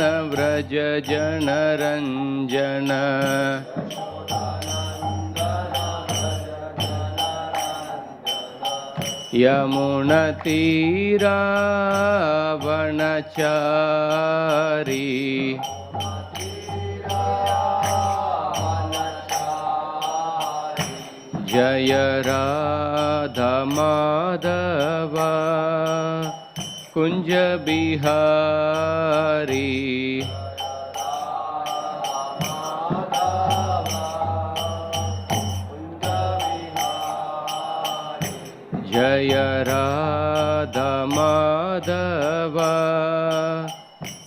व्रज जनरंजन यमुनतीरावनचारी जय राधा माधव कुंज बिहारी जय राधा माधव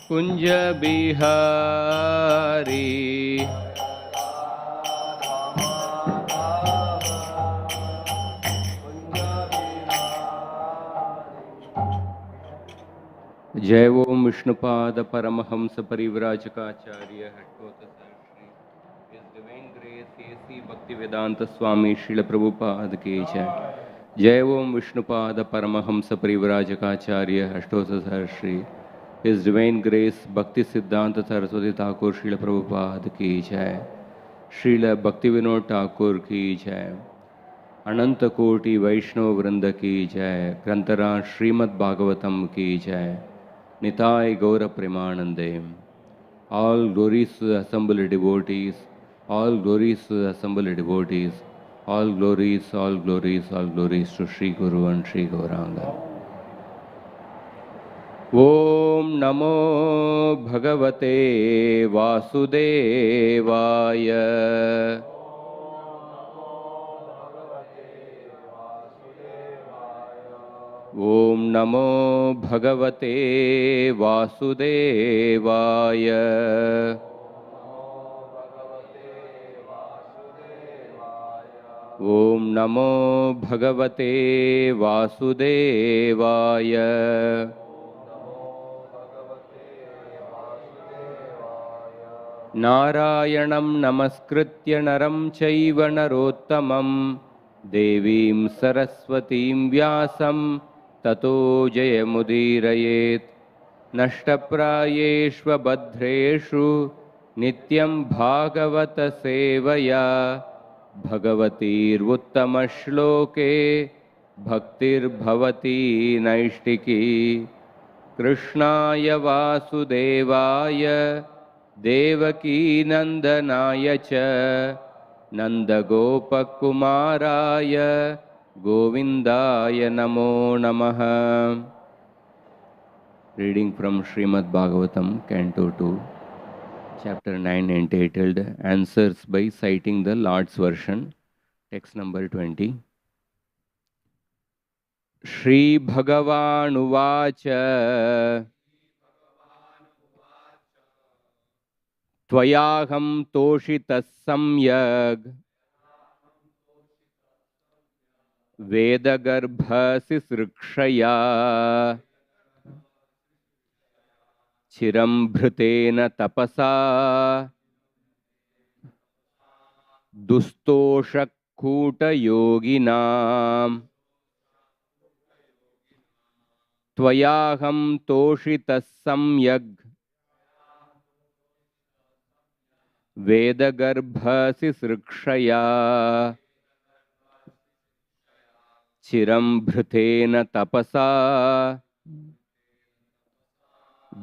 कुंज बिहारी जय ओम Vishnupad Paramhans परिव्राजकाचार्य His Divine Grace A.C. Bhaktivedanta Swami Srila Prabhupada की जय। जय ओम Vishnupad Paramhans परिव्राजकाचार्य अष्टोत्तर Shri His Divine Grace Bhakti Siddhanta Saraswati Thakur Srila Prabhupada की जय। श्रील भक्तिविनोद ठाकुर की जय। अनंत कोटि वैष्णव वृंद की जय। ग्रंथराज श्रीमद् भागवतम की जय। निताय गौर प्रेमानंदे। All glories to the assembled devotees, all glories to the assembled devotees, all glories, all glories, all glories to Sri Guru and Sri Gauranga. Om Namo Bhagavate Vasudevaya. Om Namo Bhagavate Vasudevaya. Om Namo Bhagavate Vasudevaya. Narayanam Namaskritya Naram Chaiva Narottamam Devim Saraswatim Vyasam Tato Jayamudirayet Nashtaprayeshva Badhreshu Nityam Bhagavata Sevaya Bhagavatir Uttamashloke Bhaktir Bhavati Naishtiki Krishnaya Vasudevaya Devaki Nandanaya Cha Nandagopakumaraya Govindaya Namo Namaha. Reading from Srimad Bhagavatam, Canto 2, Chapter 9, entitled Answers by citing the Lord's Version, text number 20. Shri Bhagavan Uvacha Tvayaham Toshitas Samyag Vedagarbhasi Srikshaya Chiram Bhrutena Tapasa Dustoshakuta Yoginam Tvayaham Toshitas Samyag Vedagarbhasi Srikshaya Chiram Bhrutena Tapasa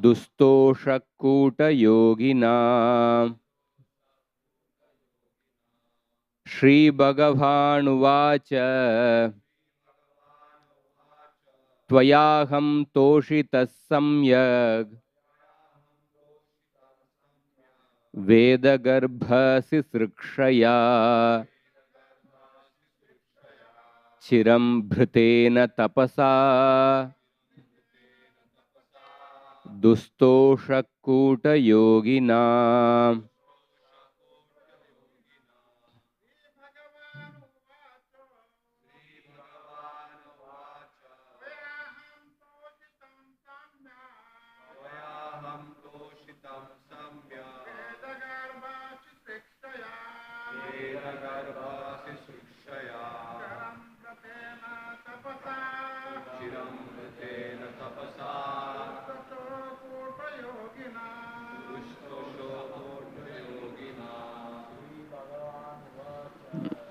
Dustoshakuta Yogina. Shri Bhagavan Uvacha Tvayaham Toshitas Samyag Vedagarbhasi Srikshaya Chiram Bhrutena Tapasa Dustoshakuta Yogina.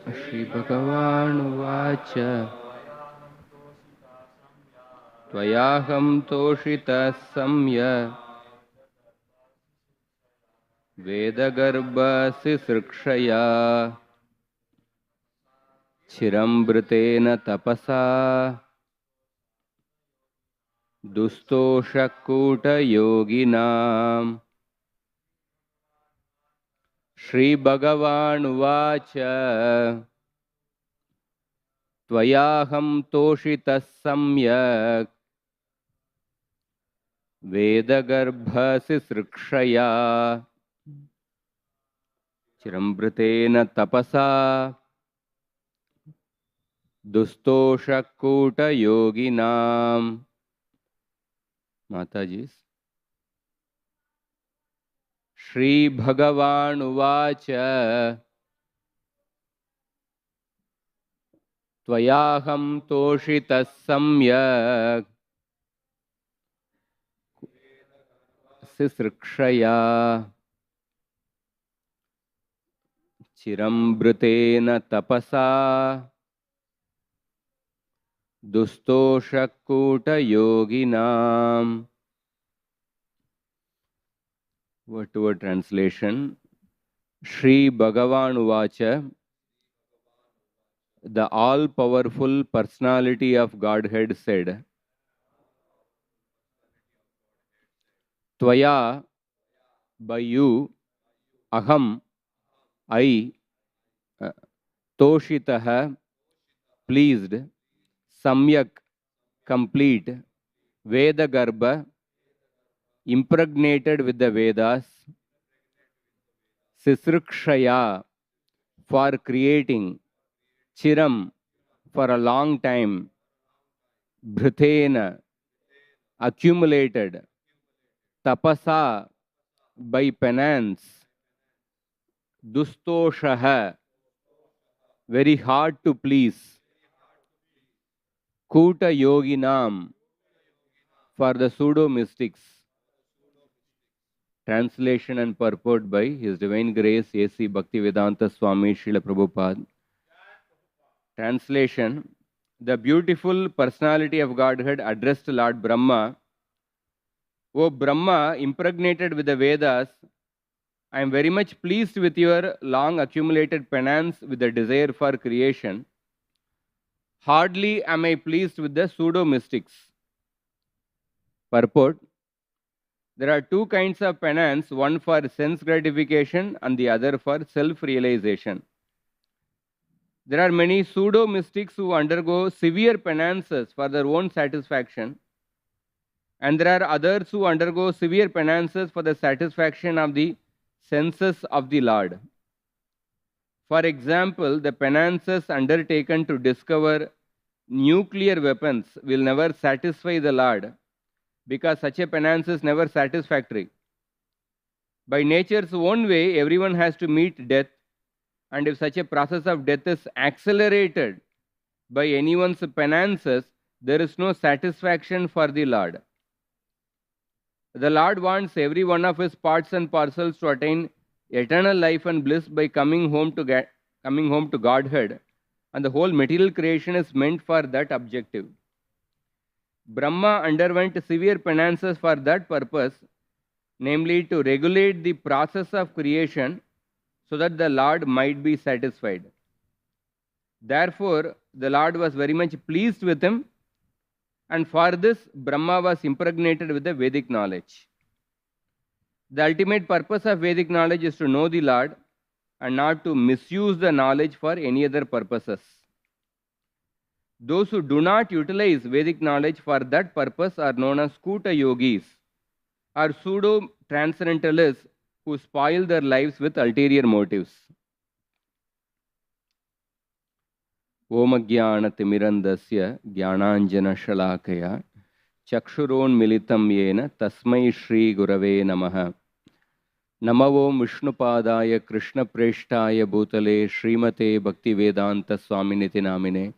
Shri Bhagavan Tvayaham toshita samya Vedagarbha sisrikshaya Chirambrtena tapasa Dustoshakuta yoginam Shri Bhagavan Uvacha Tvayaham toshita samyak Vedagarbha sisrikshaya Chirambrtena tapasa Dustoshakuta yoginam. Mataji's. Shri Bhagavan Uvacha Tvayaham toshita samyak sisrikshaya Chirambrtena tapasa Dustoshakuta yoginam. Word to word translation. Shri Bhagavan Uvacha, the all-powerful personality of Godhead said, Tvaya, by you, Aham, I, Toshitaha, pleased, Samyak, complete, Veda Garbha, impregnated with the Vedas, Sisrikshaya, for creating, Chiram, for a long time, Bhrutena, accumulated, Tapasa, by penance, Dustoshaha, very hard to please, Kuta Yoginam, for the pseudo-mystics. Translation and purport by His Divine Grace A.C. Bhaktivedanta Swami Srila Prabhupada. Translation. The beautiful personality of Godhead addressed Lord Brahma, O Brahma, impregnated with the Vedas, I am very much pleased with your long accumulated penance with the desire for creation. Hardly am I pleased with the pseudo-mystics. Purport. There are two kinds of penance, one for sense gratification and the other for self-realization. There are many pseudo-mystics who undergo severe penances for their own satisfaction, and there are others who undergo severe penances for the satisfaction of the senses of the Lord. For example, the penances undertaken to discover nuclear weapons will never satisfy the Lord, because such a penance is never satisfactory. By nature's own way, everyone has to meet death, and if such a process of death is accelerated by anyone's penances, there is no satisfaction for the Lord. The Lord wants every one of his parts and parcels to attain eternal life and bliss by coming home to Godhead, and the whole material creation is meant for that objective. Brahma underwent severe penances for that purpose, namely to regulate the process of creation so that the Lord might be satisfied. Therefore, the Lord was very much pleased with him, and for this, Brahma was impregnated with the Vedic knowledge. The ultimate purpose of Vedic knowledge is to know the Lord and not to misuse the knowledge for any other purposes. Those who do not utilize Vedic knowledge for that purpose are known as Kuta yogis, or pseudo-transcendentalists who spoil their lives with ulterior motives. Om Jnana Timirandasya Jnananjana Shalakaya Chakshuronmilitam Yena Tasmai Shri Gurave Namaha. Namo Vishnupadaya Krishna Preshtaya Bhutale Srimate Bhaktivedanta Swaminiti Namine.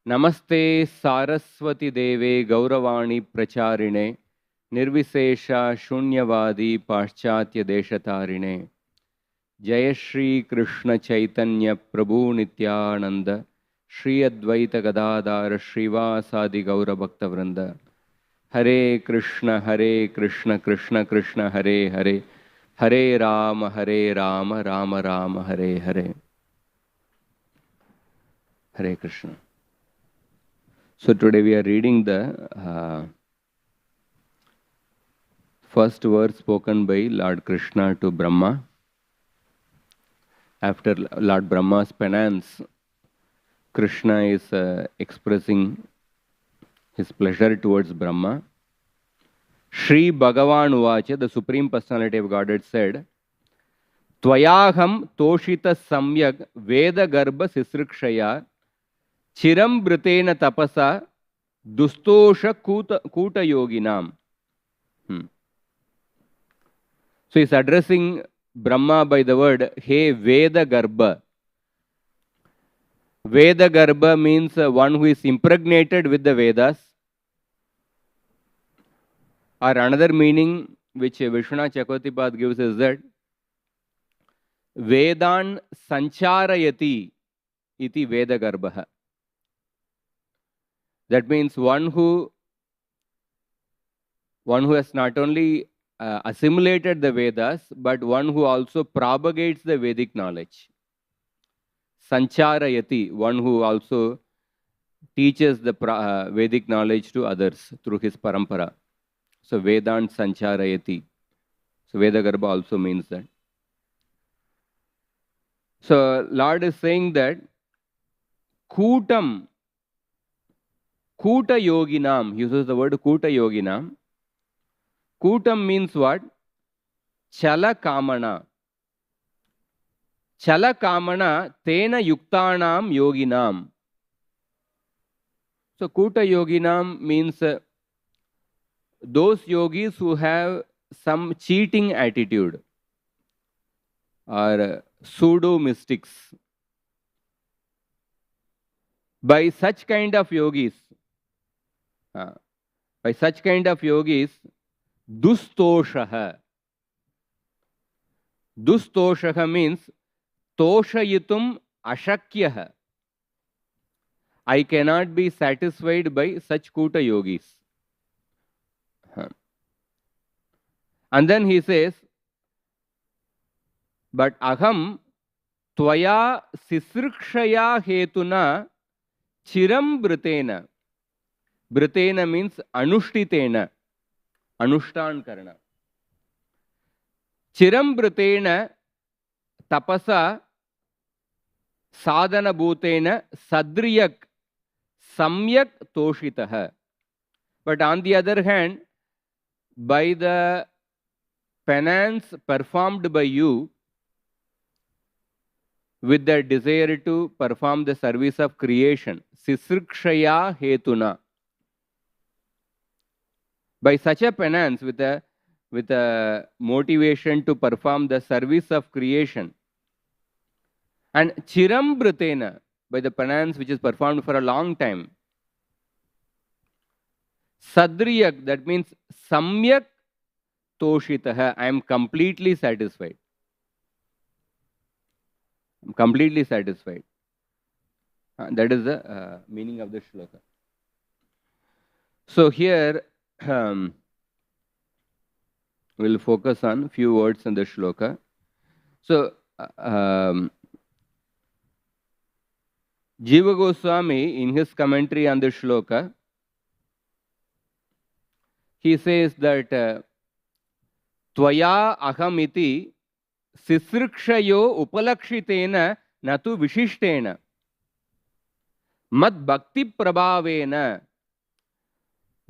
Namaste Saraswati Deve Gauravani Pracharine Nirvisesha Shunyavadi Paschatya Deshatarine Jaya Shri Krishna Chaitanya Prabhu Nityananda Shri Advaita Gadadara Srivasadi Gaura Bhakta Vrinda Hare Krishna Krishna Krishna Hare Hare Hare Rama Rama Rama Hare Hare. Hare Krishna. So today we are reading the first verse spoken by Lord Krishna to Brahma. After Lord Brahma's penance, Krishna is expressing his pleasure towards Brahma. Shri Bhagavan Uvacha, the Supreme Personality of Godhead, said, Tvayaham toshita samyak veda garbha sisrikshaya chiram britena tapasa dustosha kuta yoginam. So he is addressing Brahma by the word, Hey Veda Garbha. Veda Garbha means one who is impregnated with the Vedas. Or another meaning which Vishwanath Chakravartipad gives is that Vedan Sancharayati iti Veda Garbha. That means one who has not only assimilated the Vedas, but one who also propagates the Vedic knowledge. Sancharayati, one who also teaches the Vedic knowledge to others through his parampara. So Vedant Sancharayati. So Veda Garbha also means that. So Lord is saying that Kutam, Kuta Yoginam, he uses the word Kuta Yoginam. Kutam means what? Chala Kamana. Chala Kamana Tena Yuktanam Yoginam. So Kuta Yoginam means those yogis who have some cheating attitude or pseudo mystics. By such kind of yogis, Dustoshaha. Dustoshaha means Toshayitum Ashakyaha. I cannot be satisfied by such Kuta yogis. And then he says, but aham tvaya sisrikshaya hetuna chiram britena. Britena means anushtitena. Anushtan karana. Chiram britena tapasa sadhana bhutena sadriyak samyak toshitaha. But on the other hand, by the penance performed by you with the desire to perform the service of creation, sisrikshaya hetuna. By such a penance, with a motivation to perform the service of creation, and chiram britena, by the penance which is performed for a long time, sadriyak, that means samyak toshitaha, I am completely satisfied. I'm completely satisfied. That is the meaning of the shloka. So here we'll focus on few words in the shloka. So Jiva Goswami, in his commentary on the shloka, he says that Tvaya ahamiti sisrikshayo upalakshitena natu vishishtena mad bhakti prabhavena.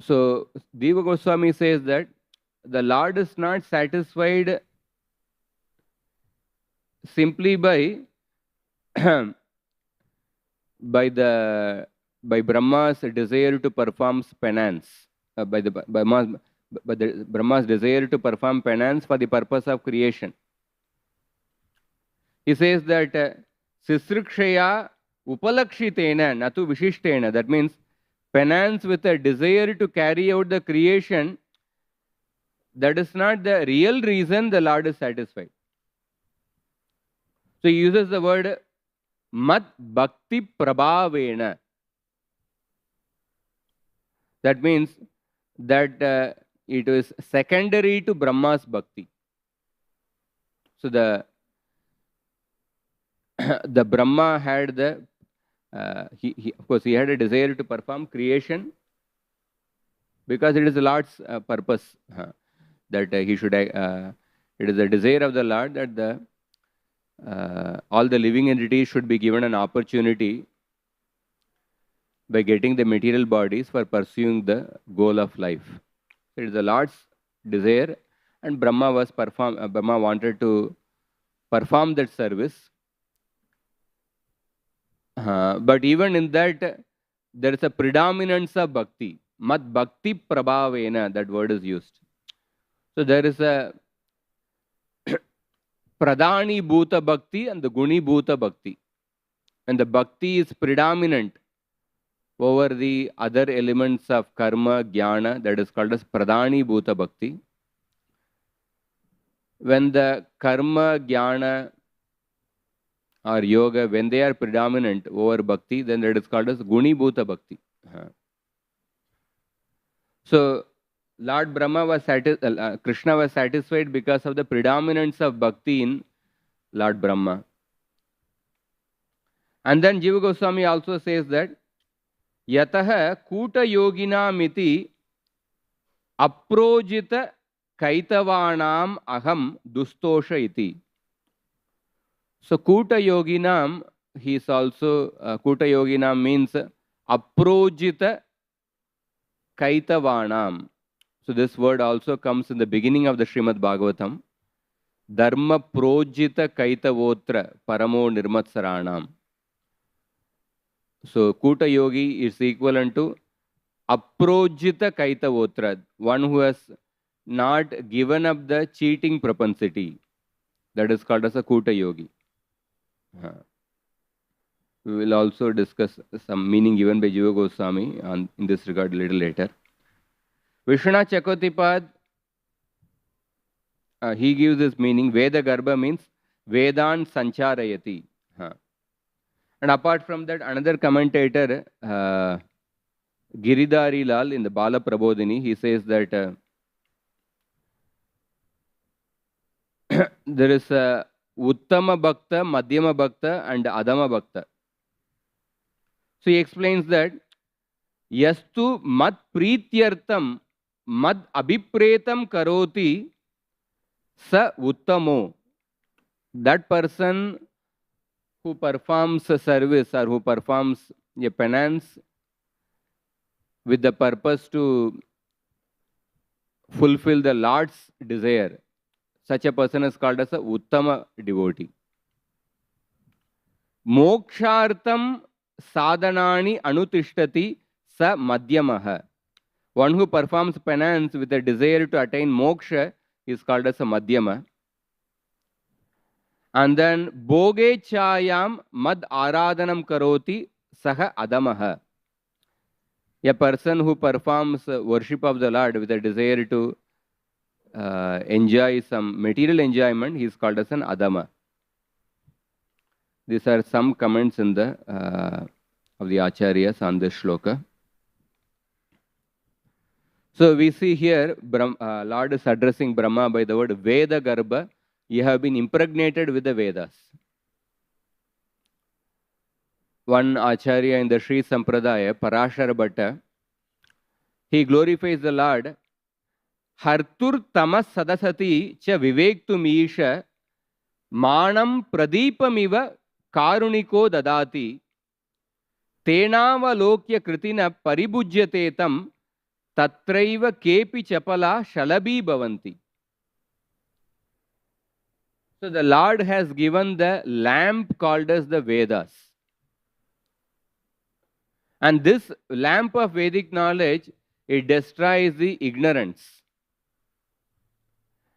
So Jiva Goswami says that the Lord is not satisfied simply by Brahma's desire to perform penance, by the Brahma's desire to perform penance for the purpose of creation. He says that sisrikshaya upalakshitena natu vishishtena. That means penance with a desire to carry out the creation, that is not the real reason the Lord is satisfied. So he uses the word Mad Bhakti Prabhavena. That means that it is secondary to Brahma's Bhakti. So the Brahma had the, of course, he had a desire to perform creation because it is the Lord's purpose that he should, it is the desire of the Lord that all the living entities should be given an opportunity by getting the material bodies for pursuing the goal of life. It is the Lord's desire, and Brahma wanted to perform that service. But even in that, there is a predominance of bhakti. Mad bhakti prabhavena, that word is used. So there is a pradhani bhuta bhakti and the guni bhuta bhakti. And the bhakti is predominant over the other elements of karma, jnana, that is called as pradhani bhuta bhakti. When the karma, jnana or yoga, when they are predominant over bhakti, then that is called as guni bhuta bhakti. So Lord Brahma was Krishna was satisfied because of the predominance of bhakti in Lord Brahma. And then Jiva Goswami also says that Yataha Kuta Yogina Miti Aprojita Kaitavanam Aham Dustosha Iti. So Kuta Yoginam, he is also, Kuta Yoginam means Aprojita Kaitavanam. So this word also comes in the beginning of the Srimad Bhagavatam. Dharma Projita Kaitavotra Paramo Nirmatsaranam. So Kuta Yogi is equivalent to Aprojita Kaitavotra, one who has not given up the cheating propensity. That is called as a Kuta Yogi. We will also discuss some meaning given by Jiva Goswami in this regard a little later. Vishwanath Chakravartipad, he gives this meaning. Veda Garbha means Vedan Sancharayati. And apart from that, another commentator, Giridhari Lal, in the Bala Prabodhini, he says that there is a Uttama Bhakta, Madhyama Bhakta and Adama Bhakta. So he explains that Yastu Mad Prityartam Mad Abhipretam Karoti Sa Uttamo. That person who performs a service or who performs a penance with the purpose to fulfill the Lord's desire, such a person is called as a Uttama devotee. Mokshartam sadhanani anutishtati sa madhyamaha. One who performs penance with a desire to attain moksha is called as a madhyama. And then Bhoge Chayam Mad Aradhanam Karoti Saha Adamaha. A person who performs worship of the Lord with a desire to enjoy some material enjoyment, he is called as an Adama. These are some comments in the of the Acharyas on this shloka. So we see here, Lord is addressing Brahma by the word Veda Garbha. You have been impregnated with the Vedas. One Acharya in the Sri Sampradaya, Parashara Bhatta, he glorifies the Lord. Hartur tamas sadasati cha vivektu meesha manam pradipamiva karuniko dadati tenavalokya kritina paribhujyate tam tatraiva kepi chapala shalabi bhavanti. So the Lord has given the lamp called as the Vedas. And this lamp of Vedic knowledge, it destroys the ignorance.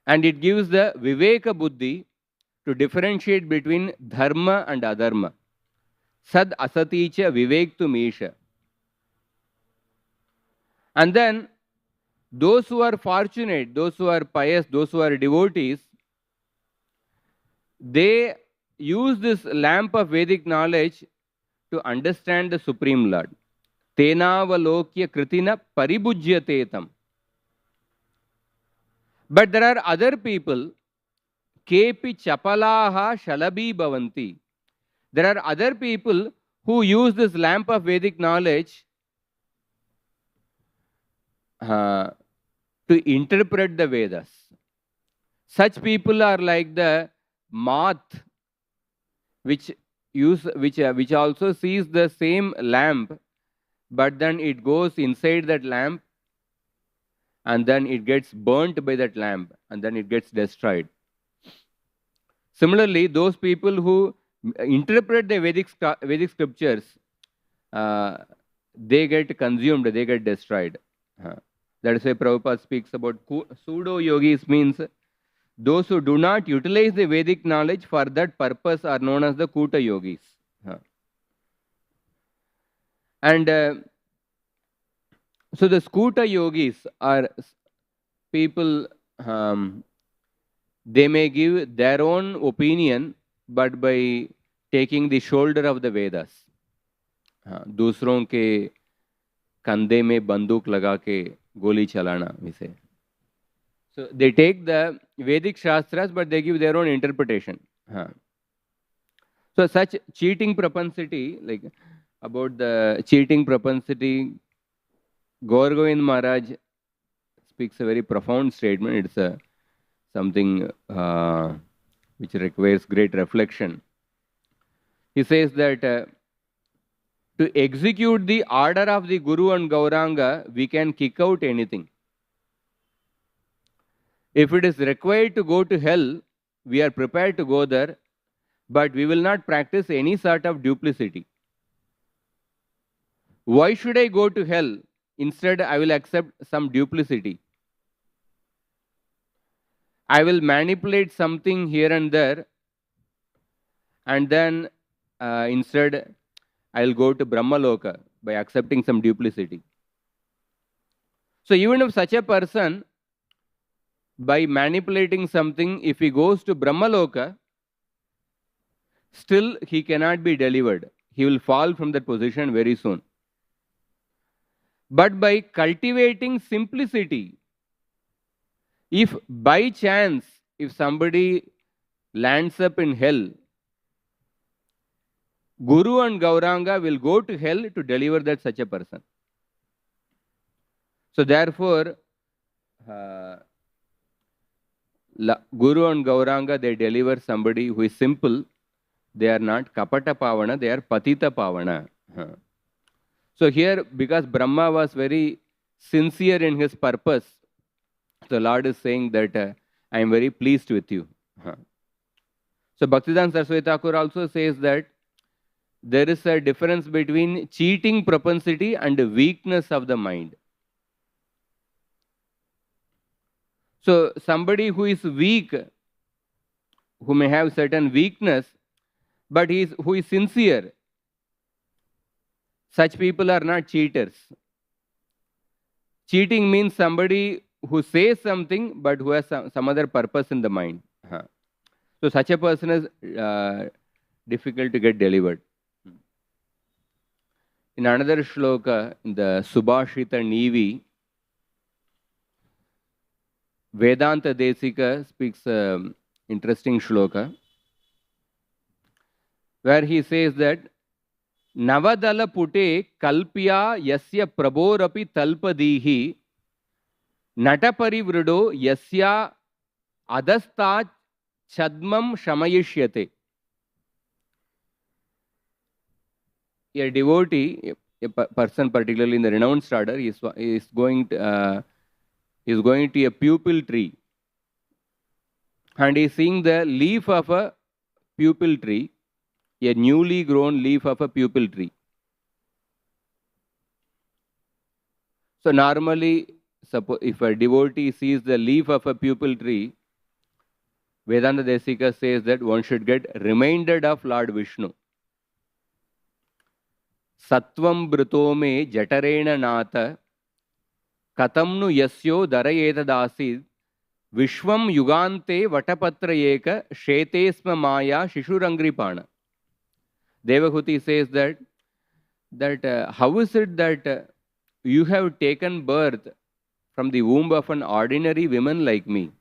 And it gives the Viveka Buddhi to differentiate between Dharma and Adharma. Sad asati cha vivektu meesha. And then, those who are fortunate, those who are pious, those who are devotees, they use this lamp of Vedic knowledge to understand the Supreme Lord. Tenavalokya kritina paribhujyatetam. But there are other people, kepi chapalaha shalabi bhavanti. There are other people who use this lamp of Vedic knowledge to interpret the Vedas. Such people are like the moth, which also sees the same lamp, but then it goes inside that lamp, and then it gets burnt by that lamp, and then it gets destroyed. Similarly, those people who interpret the Vedic scriptures, they get consumed, they get destroyed. That is why Prabhupada speaks about pseudo-yogis, means those who do not utilize the Vedic knowledge for that purpose are known as the Kuta yogis. And so the Skuta yogis are people, they may give their own opinion, but by taking the shoulder of the Vedas. दूसरों के कंधे में बंदूक लगा के गोली चलाना, we say. So they take the Vedic Shastras, but they give their own interpretation. So such cheating propensity, like about the cheating propensity, Gaur Govind Maharaj speaks a very profound statement. It's something which requires great reflection. He says that to execute the order of the Guru and Gauranga, we can kick out anything. If it is required to go to hell, we are prepared to go there, but we will not practice any sort of duplicity. Why should I go to hell? Instead, I will accept some duplicity. I will manipulate something here and there, and then instead I will go to Brahma Loka by accepting some duplicity. So even if such a person, by manipulating something, if he goes to Brahma Loka, still he cannot be delivered. He will fall from that position very soon. But by cultivating simplicity, if by chance, if somebody lands up in hell, Guru and Gauranga will go to hell to deliver that such a person. So therefore, Guru and Gauranga, they deliver somebody who is simple. They are not Kapata Pavana, they are Patita Pavana. So here, because Brahma was very sincere in his purpose, the Lord is saying that I am very pleased with you. So Bhaktivedanta Saraswati Thakur also says that there is a difference between cheating propensity and weakness of the mind. So somebody who is weak, who may have certain weakness, but who is sincere, such people are not cheaters. Cheating means somebody who says something but who has some other purpose in the mind. So such a person is difficult to get delivered. In another shloka, in the Subhashita Nivi, Vedanta Desika speaks interesting shloka, where he says that Navadala pute kalpya yasya prabhorapi talpadihi nataparivrado yasya adastat chadmam shamayishyate. A devotee, a person particularly in the renounced order, is going to a pupil tree, and he is seeing the leaf of a pupil tree, a newly grown leaf of a pupil tree. So normally, suppose if a devotee sees the leaf of a pupil tree, Vedanta Desika says that one should get reminded of Lord Vishnu. Sattvam brito me jatarena nata katamnu yasyo darayeta dasi Vishwam Yugante Vatapatra Eka Shetesma Maya Shishurangripana. Devahuti says that how is it that you have taken birth from the womb of an ordinary woman like me?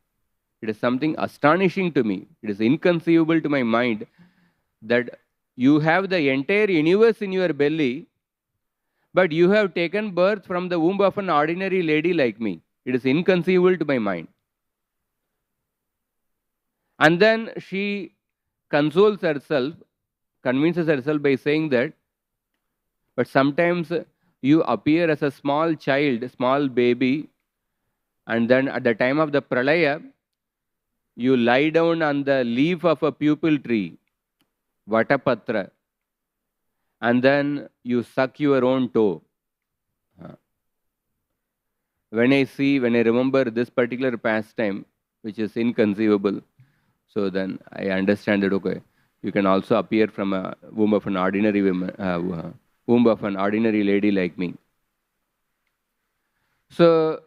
It is something astonishing to me. It is inconceivable to my mind that you have the entire universe in your belly, but you have taken birth from the womb of an ordinary lady like me. It is inconceivable to my mind. And then she consoles herself, convinces herself by saying that, but sometimes you appear as a small child, small baby, and then at the time of the pralaya, you lie down on the leaf of a pupil tree, Vatapatra, and then you suck your own toe. When I remember this particular pastime, which is inconceivable, so then I understand that, okay, you can also appear from a womb of an ordinary woman, womb of an ordinary lady like me. So,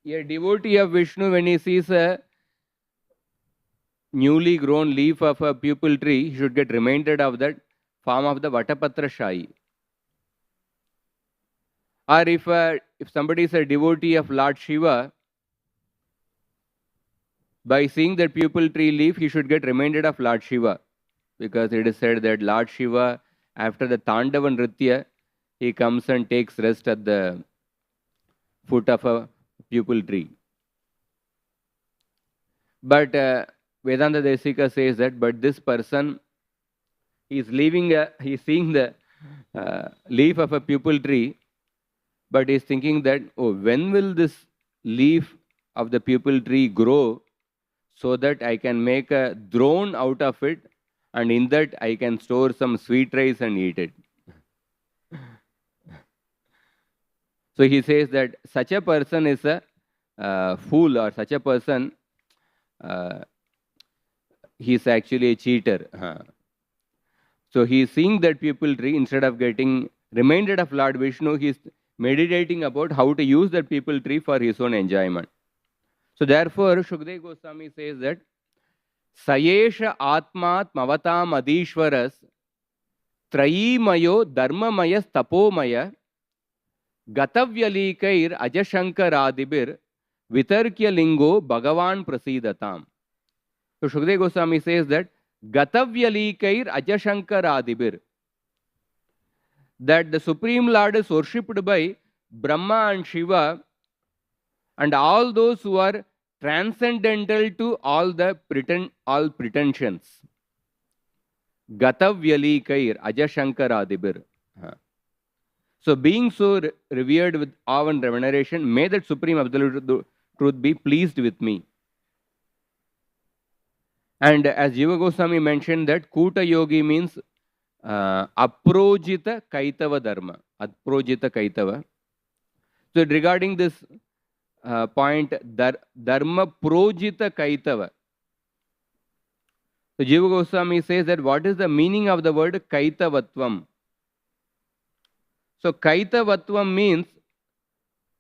a devotee of Vishnu, when he sees a newly grown leaf of a pupil tree, he should get reminded of that form of the Vatapatra Shai. Or if somebody is a devotee of Lord Shiva, by seeing that pupil tree leaf, he should get reminded of Lord Shiva. Because it is said that Lord Shiva, after the Tandava Nritya, he comes and takes rest at the foot of a pupil tree. But Vedanta Desika says that, but this person is seeing the leaf of a pupil tree, but is thinking that, oh, when will this leaf of the pupil tree grow so that I can make a drone out of it, and in that I can store some sweet rice and eat it. So he says that such a person is a fool, or such a person, he is actually a cheater. So he is seeing that pupil tree, instead of getting reminded of Lord Vishnu, he is meditating about how to use that pupil tree for his own enjoyment. So therefore, Shukdev Goswami says that Sayesha Atmat Mavatam Adishwaras Trayimayo Dharmamayas Tapomaya Gatavyalikair Ajashankaradibir Vitarkya Lingo Bhagavan Prasidatam. So Shukdev Goswami says that Gatavyalikair Ajashankaradibir, that the Supreme Lord is worshipped by Brahma and Shiva and all those who are transcendental to all pretensions. Gatavyalikair Ajashankaradibir. So being so revered with awe and veneration, may that Supreme Absolute Truth be pleased with me. And as Jiva Goswami mentioned that Kuta Yogi means Aprojita Kaitava Dharma. Aprojita Kaitava. So regarding this point, Dharma Projita Kaitava. So Jiva Goswami says that what is the meaning of the word Kaitavatvam? So Kaitavatvam means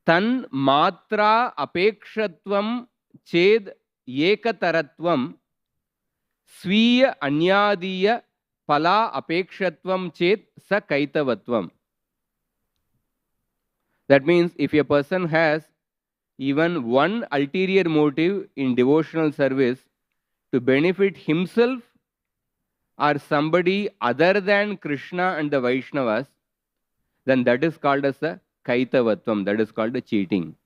Tan Matra Apekshatvam Ched Ekataratvam Sviya Anyadiya Pala Apekshatvam Ched Sa Kaitavatvam. That means if a person has even one ulterior motive in devotional service to benefit himself or somebody other than Krishna and the Vaishnavas, then that is called as a Kaitavatvam, that is called a cheating.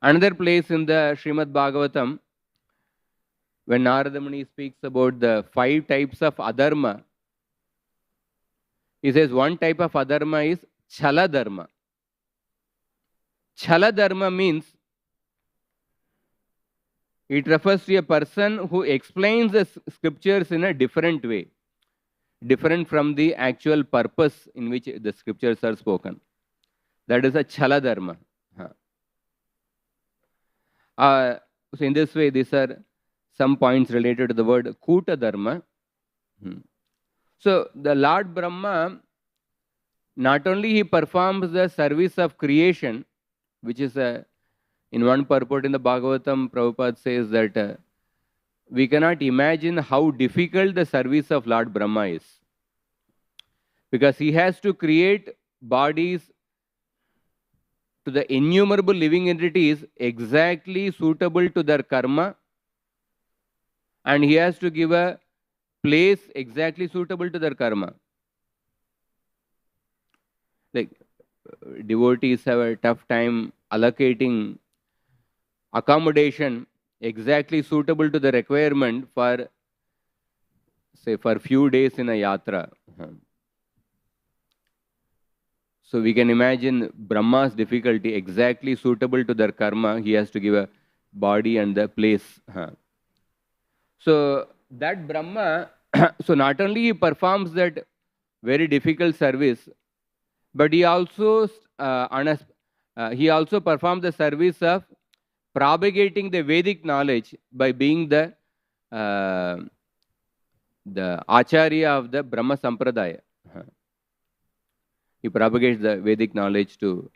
Another place in the Srimad Bhagavatam, when Narada Muni speaks about the 5 types of adharma, he says one type of adharma is Chala Dharma. Chala Dharma means it refers to a person who explains the scriptures in a different way, different from the actual purpose in which the scriptures are spoken. That is a Chala Dharma. So in this way, these are some points related to the word Kuta Dharma. So the Lord Brahma, not only he performs the service of creation, which is a In one purport in the Bhagavatam, Prabhupada says that we cannot imagine how difficult the service of Lord Brahma is. Because he has to create bodies to the innumerable living entities exactly suitable to their karma, and he has to give a place exactly suitable to their karma. Like devotees have a tough time allocating accommodation exactly suitable to the requirement for, say, for few days in a yatra. So we can imagine Brahma's difficulty exactly suitable to their karma. He has to give a body and the place. So that Brahma, so not only he performs that very difficult service, but he also performs the service of propagating the Vedic knowledge by being the Acharya of the Brahma Sampradaya. He propagates the Vedic knowledge to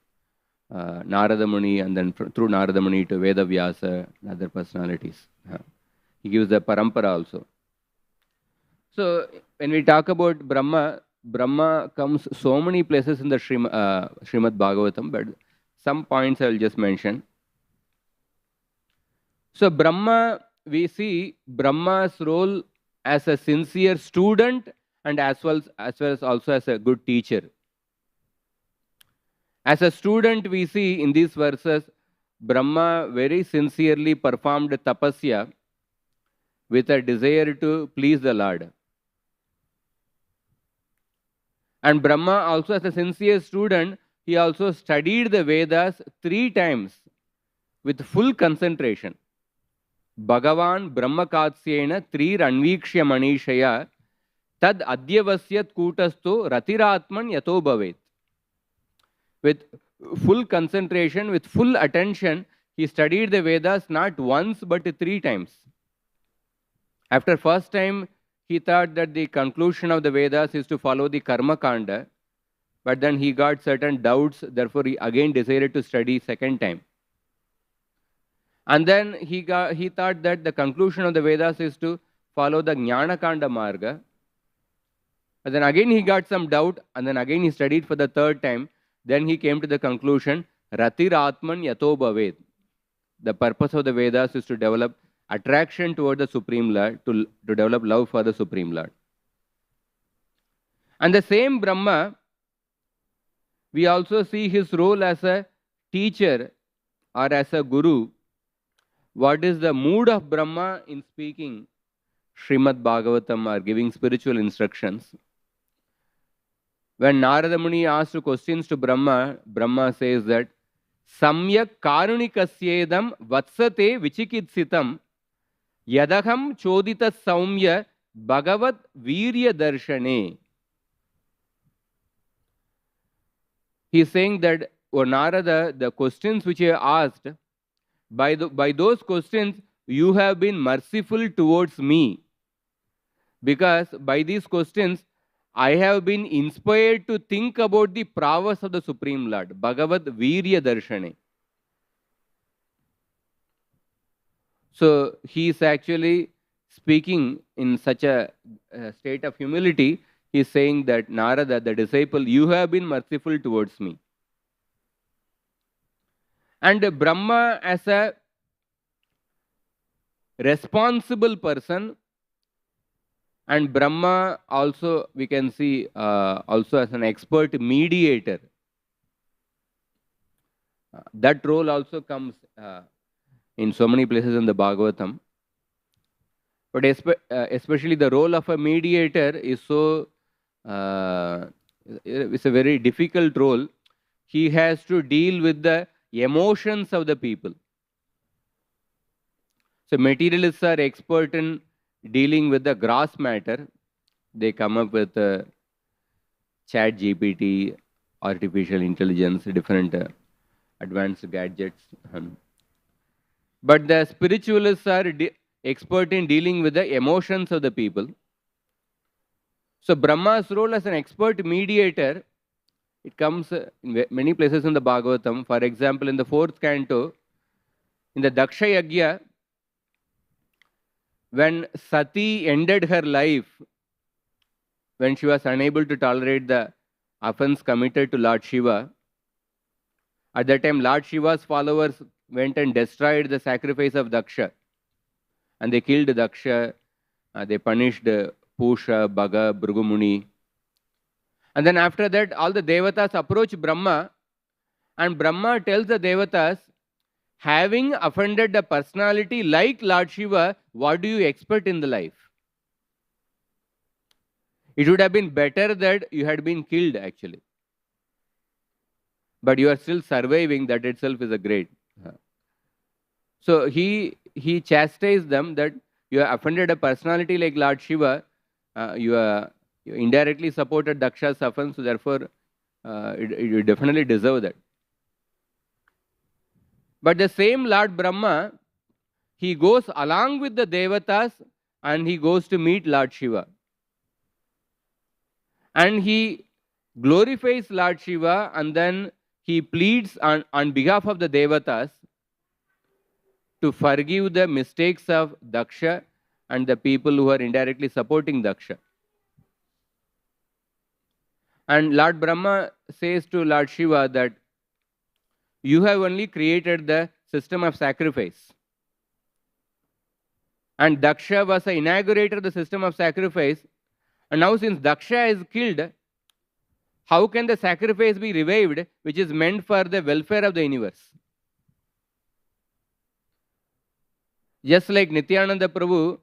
Narada Muni, and then through Narada Muni to Veda Vyasa and other personalities. He gives the parampara also. So when we talk about Brahma, Brahma comes so many places in the Srimad Bhagavatam, but some points I will just mention. So Brahma, we see Brahma's role as a sincere student and as well as also as a good teacher. As a student, we see in these verses, Brahma very sincerely performed tapasya with a desire to please the Lord. And Brahma also, as a sincere student, he also studied the Vedas 3 times with full concentration. Bhagavan Brahmakatsyena Triranvikshya Manishaya Tad Adyavasyat Kutasto Ratiratman Yato Bhavet. With full concentration, with full attention, he studied the Vedas not once but 3 times. After first time, he thought that the conclusion of the Vedas is to follow the Karma Kanda, but then he got certain doubts, therefore he again decided to study second time. And then he thought that the conclusion of the Vedas is to follow the Jnana Kanda Marga. And then again he got some doubt, and then again he studied for the 3rd time. Then he came to the conclusion, Ratiratman Yato Bhavet. The purpose of the Vedas is to develop attraction toward the Supreme Lord, to develop love for the Supreme Lord. And the same Brahma, we also see his role as a teacher or as a guru. What is the mood of Brahma in speaking Srimad Bhagavatam or giving spiritual instructions? When Narada Muni asked questions to Brahma, Brahma says that Samyak Karunikasyedam Vatsate Vichikitsitam Yadaham Chodita Saumya Bhagavat Virya Darshane. He is saying that, O Narada, the questions which you asked, by those questions you have been merciful towards me. Because by these questions, I have been inspired to think about the prowess of the Supreme Lord. Bhagavat Virya Darshane. So he is actually speaking in such a state of humility. He is saying that, Narada, the disciple, you have been merciful towards me. And Brahma, as a responsible person, and Brahma also, we can see, also as an expert mediator. That role also comes in so many places in the Bhagavatam. But especially the role of a mediator is so, it's a very difficult role. He has to deal with the emotions of the people. So materialists are expert in dealing with the gross matter. They come up with chat GPT, artificial intelligence, different advanced gadgets. But the spiritualists are expert in dealing with the emotions of the people. So Brahma's role as an expert mediator, it comes in many places in the Bhagavatam. For example, in the 4th canto, In the Daksha Yagya, when Sati ended her life, when she was unable to tolerate the offense committed to Lord Shiva, at that time Lord Shiva's followers went and destroyed the sacrifice of Daksha. And they killed Daksha, they punished Pusha, Bhaga, Bhrugumuni. And then after that, all the Devatas approach Brahma, and Brahma tells the Devatas, having offended a personality like Lord Shiva, what do you expect in the life? It would have been better that you had been killed actually. But you are still surviving, that itself is a great. So he chastised them that you have offended a personality like Lord Shiva, you indirectly supported Daksha's offense, so therefore you definitely deserve that. But the same Lord Brahma, he goes along with the Devatas and he goes to meet Lord Shiva. And he glorifies Lord Shiva, and then he pleads on behalf of the Devatas to forgive the mistakes of Daksha and the people who are indirectly supporting Daksha. And Lord Brahma says to Lord Shiva that you have only created the system of sacrifice. And Daksha was the inaugurator of the system of sacrifice. And now since Daksha is killed, how can the sacrifice be revived, which is meant for the welfare of the universe? Just like Nityananda Prabhu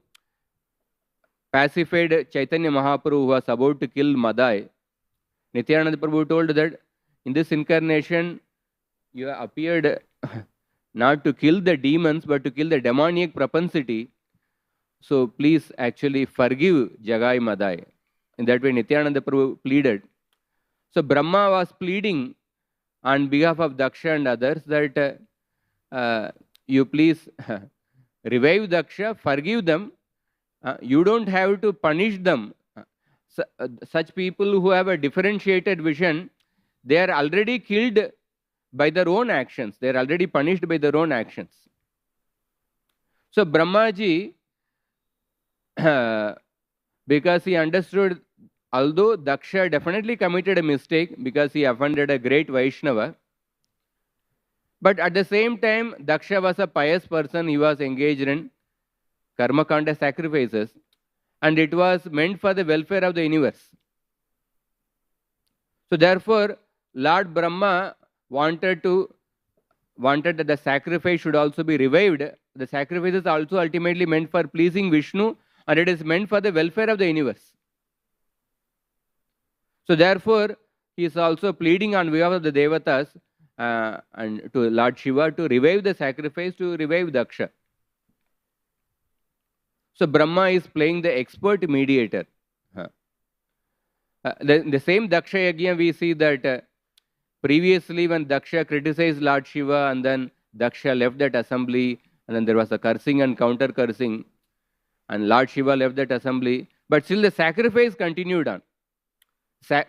pacified Chaitanya Mahaprabhu, who was about to kill Madai, Nityananda Prabhu told that in this incarnation, you have appeared not to kill the demons, but to kill the demoniac propensity. So please actually forgive Jagai Madai. In that way, Nityananda Prabhu pleaded. So Brahma was pleading on behalf of Daksha and others that you please revive Daksha, forgive them. You don't have to punish them. Such people who have a differentiated vision, they are already killed by their own actions. They are already punished by their own actions. So Brahmaji, because he understood, although Daksha definitely committed a mistake because he offended a great Vaishnava, but at the same time, Daksha was a pious person. He was engaged in karma kanda sacrifices, and it was meant for the welfare of the universe. So therefore, Lord Brahma wanted that the sacrifice should also be revived. The sacrifice is also ultimately meant for pleasing Vishnu, and it is meant for the welfare of the universe. So therefore, he is also pleading on behalf of the Devatas and to Lord Shiva to revive the sacrifice, to revive Daksha. So Brahma is playing the expert mediator. The same Daksha Yagya, we see that previously when Daksha criticized Lord Shiva, and then Daksha left that assembly, and then there was a cursing and counter cursing, and Lord Shiva left that assembly, but still the sacrifice continued on.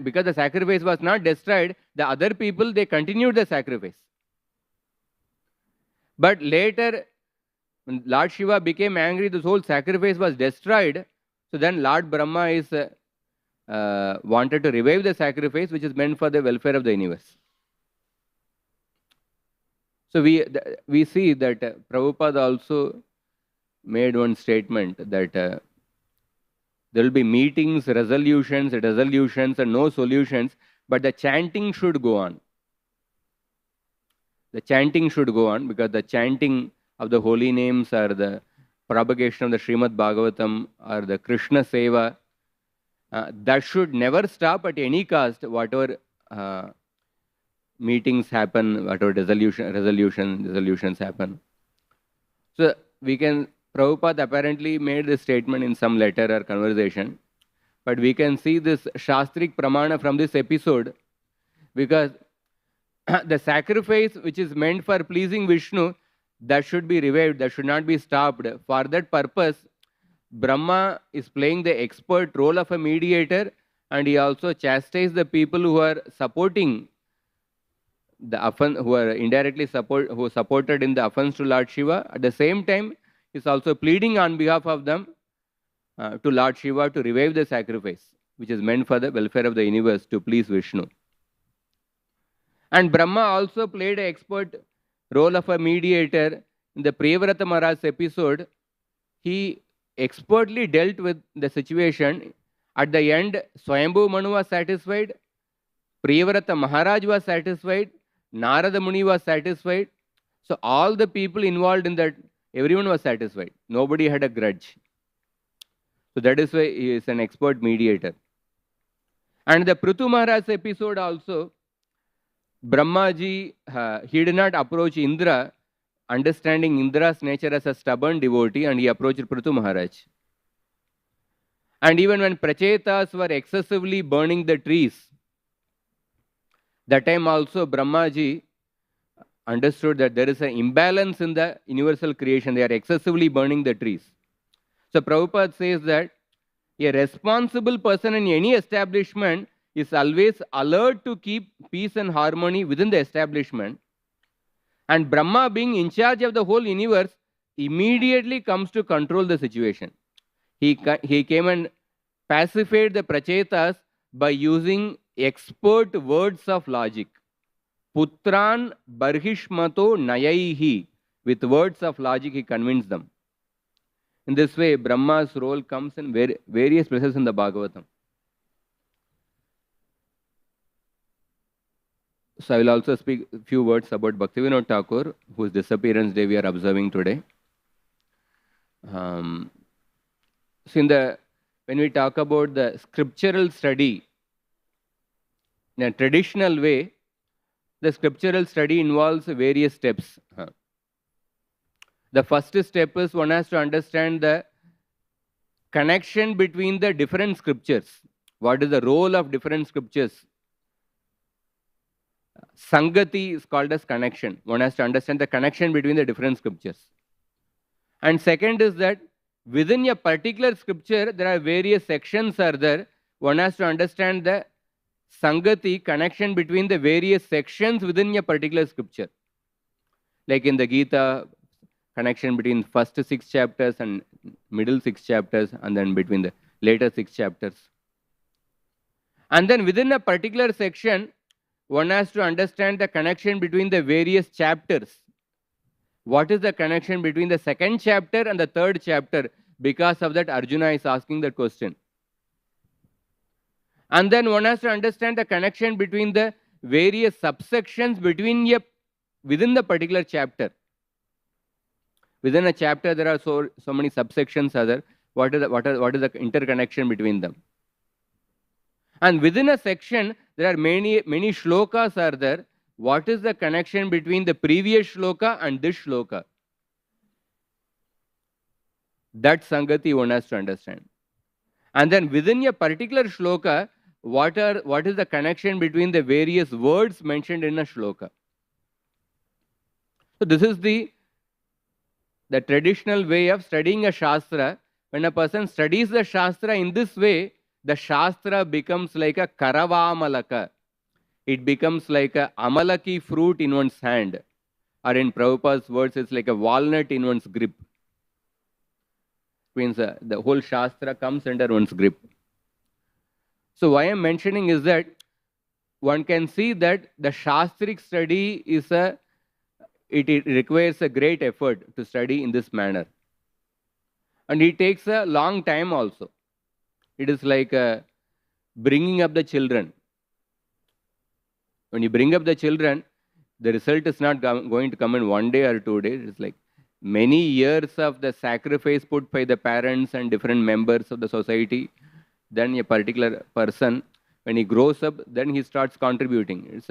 Because the sacrifice was not destroyed, the other people, they continued the sacrifice. But later, when Lord Shiva became angry, this whole sacrifice was destroyed. So then Lord Brahma is wanted to revive the sacrifice, which is meant for the welfare of the universe. So we see that Prabhupada also made one statement that there will be meetings, resolutions, and no solutions, but the chanting should go on. The chanting should go on, because the chanting of the holy names or the propagation of the Srimad Bhagavatam or the Krishna Seva, that should never stop at any cost, whatever meetings happen, whatever resolutions happen. So Prabhupada apparently made this statement in some letter or conversation, but we can see this Shastrik Pramana from this episode, because the sacrifice which is meant for pleasing Vishnu, that should be revived, that should not be stopped. For that purpose, Brahma is playing the expert role of a mediator, and he also chastises the people who are supporting who are indirectly who supported in the offense to Lord Shiva. At the same time, he is also pleading on behalf of them to Lord Shiva to revive the sacrifice, which is meant for the welfare of the universe to please Vishnu. And Brahma also played an expert role of a mediator. In the Priyavrata Maharaj's episode, he expertly dealt with the situation. At the end, Swayambhu Manu was satisfied, Priyavrata Maharaj was satisfied, Narada Muni was satisfied. So all the people involved in that, everyone was satisfied. Nobody had a grudge. So that is why he is an expert mediator. And the Prithu Maharaj's episode also, Brahmaji, he did not approach Indra, understanding Indra's nature as a stubborn devotee, and he approached Prithu Maharaj. And even when Prachetas were excessively burning the trees, that time also Brahmaji understood that there is an imbalance in the universal creation. They are excessively burning the trees. So Prabhupada says that a responsible person in any establishment is always alert to keep peace and harmony within the establishment. And Brahma, being in charge of the whole universe, immediately comes to control the situation. He came and pacified the Prachetas by using expert words of logic. Putran barhishmato nayaihi. With words of logic, he convinced them. In this way, Brahma's role comes in various places in the Bhagavatam. So I will also speak a few words about Bhaktivinoda Thakur, whose disappearance day we are observing today. So when we talk about the scriptural study, in a traditional way, the scriptural study involves various steps. The first step is one has to understand the connection between the different scriptures. What is the role of different scriptures? Sangati is called as connection. One has to understand the connection between the different scriptures. And second is that within a particular scripture, there are various sections are there. One has to understand the Sangati, connection between the various sections within a particular scripture. Like in the Gita, connection between first 6 chapters and middle 6 chapters, and then between the later 6 chapters. And then within a particular section, one has to understand the connection between the various chapters. What is the connection between the second chapter and the third chapter? Because of that, Arjuna is asking that question. And then one has to understand the connection between the various subsections within the particular chapter. Within a chapter, there are so many subsections. What is the interconnection between them? And within a section, there are many shlokas are there. What is the connection between the previous shloka and this shloka? That Sangati one has to understand. And then within a particular shloka, what is the connection between the various words mentioned in a shloka? So this is the traditional way of studying a Shastra. When a person studies the Shastra in this way, the Shastra becomes like a Karavamalaka. It becomes like a Amalaki fruit in one's hand. Or in Prabhupada's words, it's like a walnut in one's grip. Means the whole Shastra comes under one's grip. So why I'm mentioning is that one can see that the Shastric study it requires a great effort to study in this manner. And it takes a long time also. It is like bringing up the children. When you bring up the children, the result is not going to come in 1 day or 2 days. It's like many years of the sacrifice put by the parents and different members of the society. Then a particular person, when he grows up, then he starts contributing.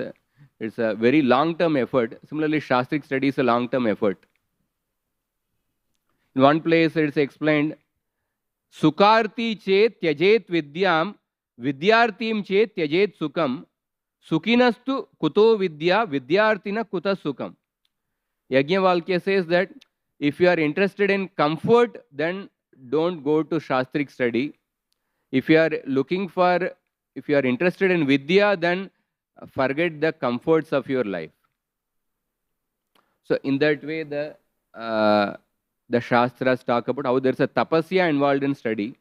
It's a very long-term effort. Similarly, Shastric study is a long-term effort. In one place, it is explained, Sukarti chet tyajet vidyam, vidyartim chet tyajet sukam, sukinastu kuto vidya, vidyartina kuta sukam. Yajnavalkya says that if you are interested in comfort, then don't go to Shastric study. If you are interested in Vidya, then forget the comforts of your life. So in that way, the Shastras talk about how there's a tapasya involved in study.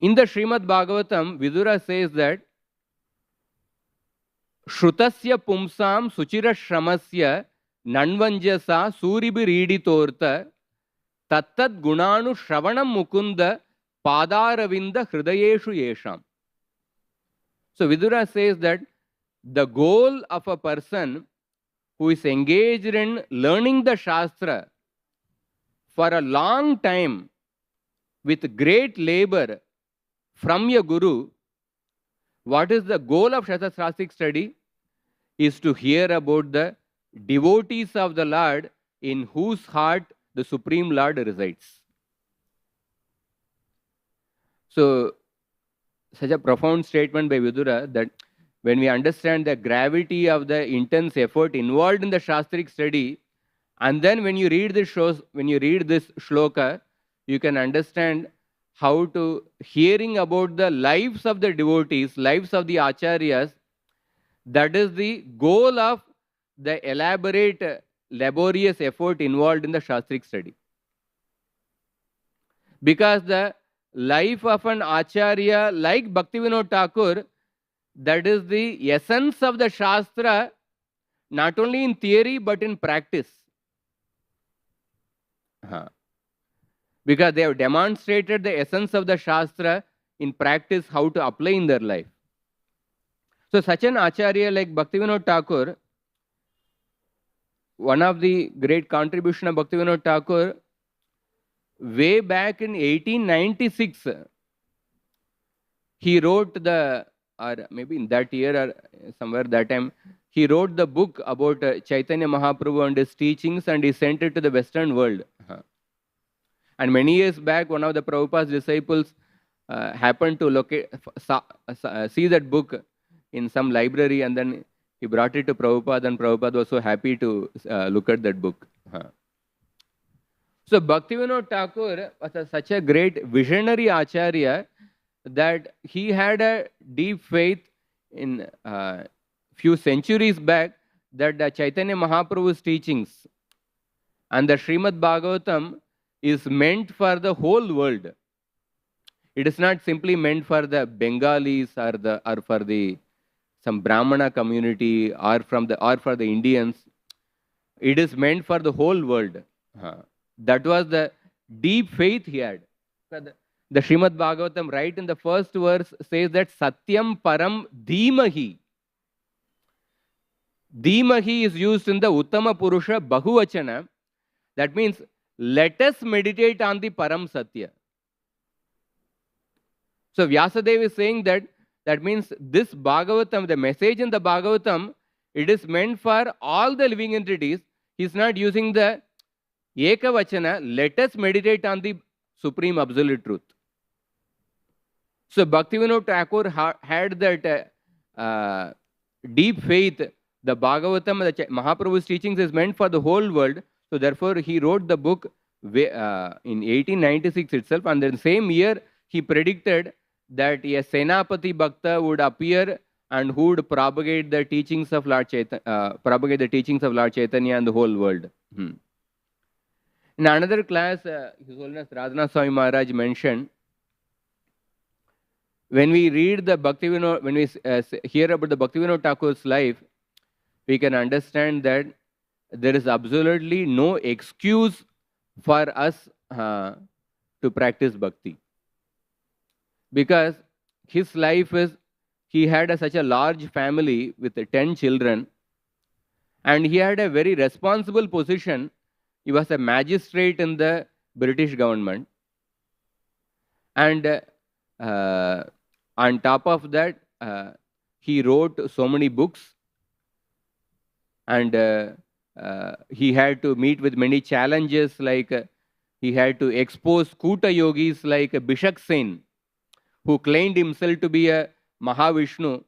In the Srimad Bhagavatam, Vidura says that Shrutasya pumsam suchira shramasya nanvanjasa suribiriditorta tattat gunanu shravanam mukunda padaravinda hridayeshu yesham. So Vidura says that the goal of a person who is engaged in learning the Shastra for a long time with great labor from your Guru, what is the goal of Shastrastric study? Is to hear about the devotees of the Lord in whose heart the Supreme Lord resides. So, such a profound statement by Vidura that when we understand the gravity of the intense effort involved in the Shastric study, and then when you read this shloka, you can understand how to hearing about the lives of the devotees, lives of the acharyas. That is the goal of the elaborate, laborious effort involved in the Shastric study. Because the life of an acharya like Bhaktivinoda Thakur, that is the essence of the Shastra, not only in theory but in practice. Because they have demonstrated the essence of the Shastra in practice, how to apply in their life. So such an acharya like Bhaktivinoda Thakur, one of the great contribution of Bhaktivinoda Thakur, way back in 1896, he wrote or maybe in that year or somewhere that time, he wrote the book about Chaitanya Mahaprabhu and his teachings, and he sent it to the Western world. And many years back, one of the Prabhupada's disciples happened to see that book in some library, and then he brought it to Prabhupada, and Prabhupada was so happy to look at that book. So Bhaktivinoda Thakur was such a great visionary acharya that he had a deep faith in few centuries back that the Chaitanya Mahaprabhu's teachings and the Srimad Bhagavatam is meant for the whole world. It is not simply meant for the Bengalis or for the some Brahmana community or for the Indians. It is meant for the whole world. That was the deep faith he had. The Srimad Bhagavatam, right in the first verse, says that Satyam Param Dhimahi. Dhimahi is used in the Uttama Purusha Bahuvachana. That means, let us meditate on the Param Satya. So Vyasadeva is saying that means this Bhagavatam, the message in the Bhagavatam, it is meant for all the living entities. He is not using the Ekavachana, let us meditate on the Supreme Absolute Truth. So Bhaktivinoda Thakur had that deep faith. The Bhagavatam, the Mahaprabhu's teachings is meant for the whole world. So therefore he wrote the book in 1896 itself, and then same year he predicted that a Senapati Bhakta would appear and who would propagate the teachings of Lord Chaitanya, and the whole world. In another class, His Holiness Radhanath Swami Maharaj mentioned, when we read the Bhaktivinoda, when we hear about the Bhaktivinoda Thakur's life, we can understand that there is absolutely no excuse for us to practice bhakti. Because his life is, he had such a large family with 10 children, and he had a very responsible position. He was a magistrate in the British government. And on top of that, he wrote so many books, and he had to meet with many challenges, like he had to expose Kuta yogis like Bishak Sen, who claimed himself to be a Mahavishnu,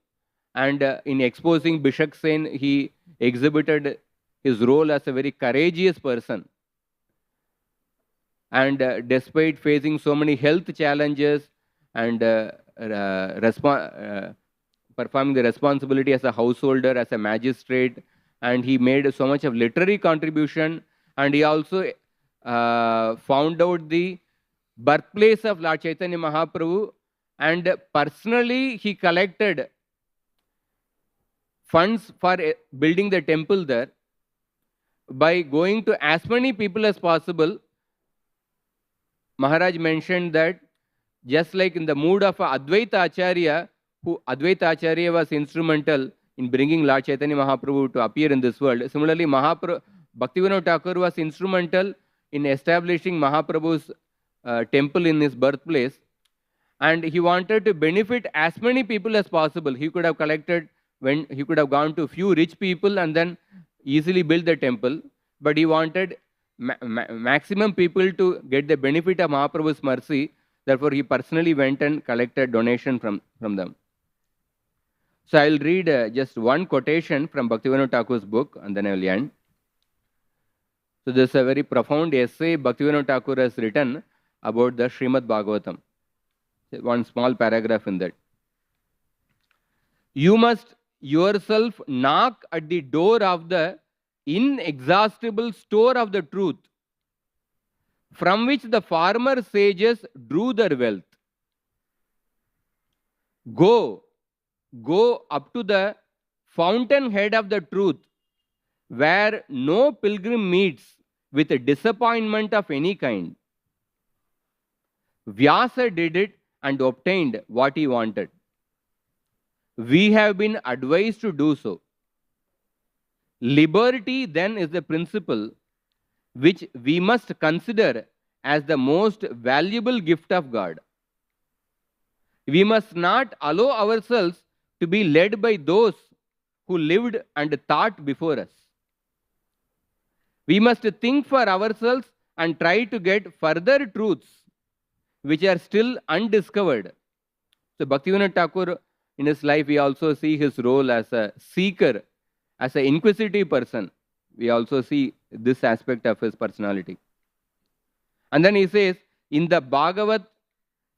and in exposing Bishak Sen, he exhibited his role as a very courageous person. And despite facing so many health challenges and performing the responsibility as a householder, as a magistrate, and he made so much of literary contribution, and he also found out the birthplace of Lord Chaitanya Mahaprabhu, and personally he collected funds for building the temple there by going to as many people as possible. Maharaj mentioned that just like in the mood of Advaita Acharya, who Advaita Acharya was instrumental in bringing Lord Chaitanya Mahaprabhu to appear in this world. Similarly, Bhaktivinoda Thakur was instrumental in establishing Mahaprabhu's temple in his birthplace, and he wanted to benefit as many people as possible. He could have collected, when he could have gone to few rich people and then easily build the temple, but he wanted maximum people to get the benefit of Mahaprabhu's mercy. Therefore, he personally went and collected donation from them. So I will read just one quotation from Bhaktivinoda Thakur's book, and then I will end. So this is a very profound essay Bhaktivinoda Thakur has written about the Srimad Bhagavatam. One small paragraph in that. You must yourself knock at the door of the inexhaustible store of the truth, from which the former sages drew their wealth. Go up to the fountainhead of the truth, where no pilgrim meets with a disappointment of any kind. Vyasa did it and obtained what he wanted. We have been advised to do so. Liberty then is the principle which we must consider as the most valuable gift of God. We must not allow ourselves to be led by those who lived and thought before us. We must think for ourselves and try to get further truths which are still undiscovered. So Bhaktivinoda Thakur, in his life, we also see his role as a seeker, as an inquisitive person. We also see this aspect of his personality. And then he says, in the Bhagavat,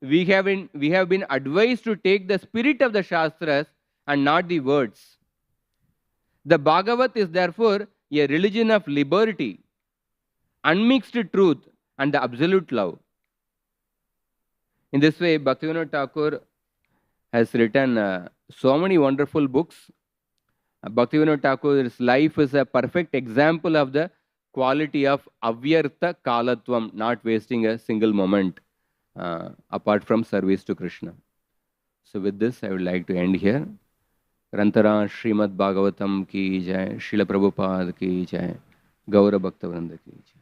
we have been advised to take the spirit of the Shastras and not the words. The Bhagavat is therefore a religion of liberty, unmixed truth, and the absolute love. In this way, Bhaktivinoda Thakur has written so many wonderful books. Bhaktivinoda Thakur's life is a perfect example of the quality of avyartha kalatvam, not wasting a single moment apart from service to Krishna. So with this, I would like to end here. Grantara Srimad Bhagavatam ki jai, Srila Prabhupada ki jai, Gaura Bhakta Vrinda ki jai.